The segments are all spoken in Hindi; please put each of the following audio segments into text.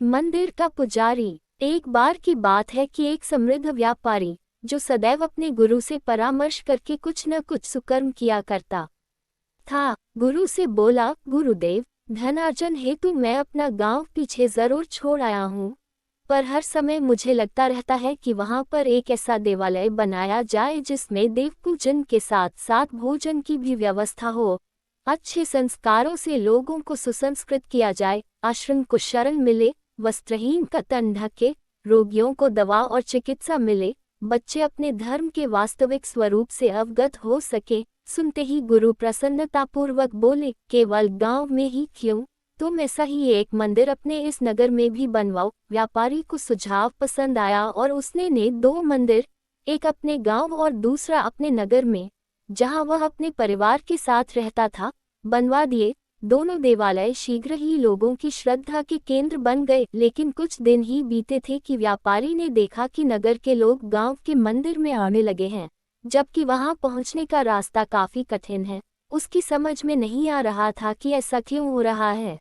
मंदिर का पुजारी। एक बार की बात है कि एक समृद्ध व्यापारी, जो सदैव अपने गुरु से परामर्श करके कुछ न कुछ सुकर्म किया करता था, गुरु से बोला, गुरुदेव, धनार्जन हेतु मैं अपना गांव पीछे जरूर छोड़ आया हूँ, पर हर समय मुझे लगता रहता है कि वहां पर एक ऐसा देवालय बनाया जाए जिसमें देव पूजन के साथ साथ भोजन की भी व्यवस्था हो, अच्छे संस्कारों से लोगों को सुसंस्कृत किया जाए, आश्रम को शरण मिले, वस्त्रहीन का तन ढके, रोगियों को दवा और चिकित्सा मिले, बच्चे अपने धर्म के वास्तविक स्वरूप से अवगत हो सके। सुनते ही गुरु प्रसन्नतापूर्वक बोले, केवल गांव में ही क्यों, तुम ऐसा ही एक मंदिर अपने इस नगर में भी बनवाओ। व्यापारी को सुझाव पसंद आया और उसने ने 2 मंदिर, एक अपने गांव और दूसरा अपने नगर में, जहां वह अपने परिवार के साथ रहता था, बनवा दिए। दोनों देवालय शीघ्र ही लोगों की श्रद्धा के केंद्र बन गए, लेकिन कुछ दिन ही बीते थे कि व्यापारी ने देखा कि नगर के लोग गांव के मंदिर में आने लगे हैं, जबकि वहां पहुंचने का रास्ता काफी कठिन है। उसकी समझ में नहीं आ रहा था कि ऐसा क्यों हो रहा है।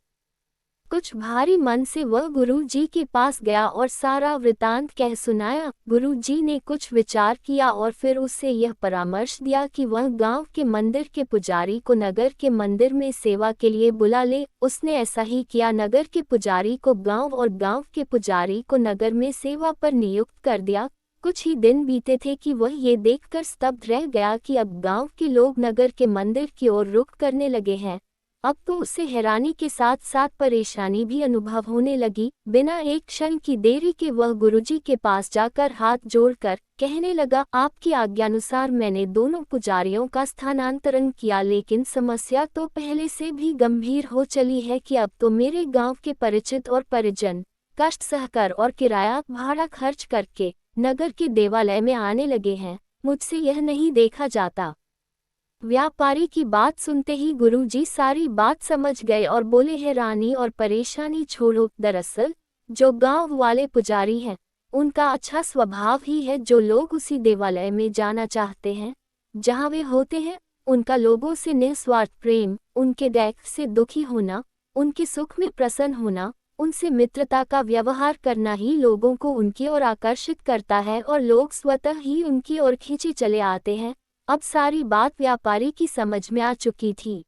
कुछ भारी मन से वह गुरु जी के पास गया और सारा वृतांत कह सुनाया। गुरु जी ने कुछ विचार किया और फिर उससे यह परामर्श दिया कि वह गांव के मंदिर के पुजारी को नगर के मंदिर में सेवा के लिए बुला ले। उसने ऐसा ही किया, नगर के पुजारी को गांव और गांव के पुजारी को नगर में सेवा पर नियुक्त कर दिया। कुछ ही दिन बीते थे कि वह ये देखकर स्तब्ध रह गया कि अब गांव के लोग नगर के मंदिर की ओर रुख करने लगे हैं। अब तो उसे हैरानी के साथ साथ परेशानी भी अनुभव होने लगी। बिना एक क्षण की देरी के वह गुरुजी के पास जाकर हाथ जोड़कर कहने लगा, आपकी आज्ञानुसार मैंने दोनों पुजारियों का स्थानांतरण किया, लेकिन समस्या तो पहले से भी गंभीर हो चली है कि अब तो मेरे गांव के परिचित और परिजन कष्ट सहकर और किराया भाड़ा खर्च करके नगर के देवालय में आने लगे हैं। मुझसे यह नहीं देखा जाता। व्यापारी की बात सुनते ही गुरुजी सारी बात समझ गए और बोले, हैरानी और परेशानी छोड़ो। दरअसल जो गांव वाले पुजारी हैं, उनका अच्छा स्वभाव ही है जो लोग उसी देवालय में जाना चाहते हैं जहां वे होते हैं। उनका लोगों से निस्वार्थ प्रेम, उनके दैख से दुखी होना, उनके सुख में प्रसन्न होना, उनसे मित्रता का व्यवहार करना ही लोगों को उनकी ओर आकर्षित करता है और लोग स्वतः ही उनकी ओर खींचे चले आते हैं। अब सारी बात व्यापारी की समझ में आ चुकी थी।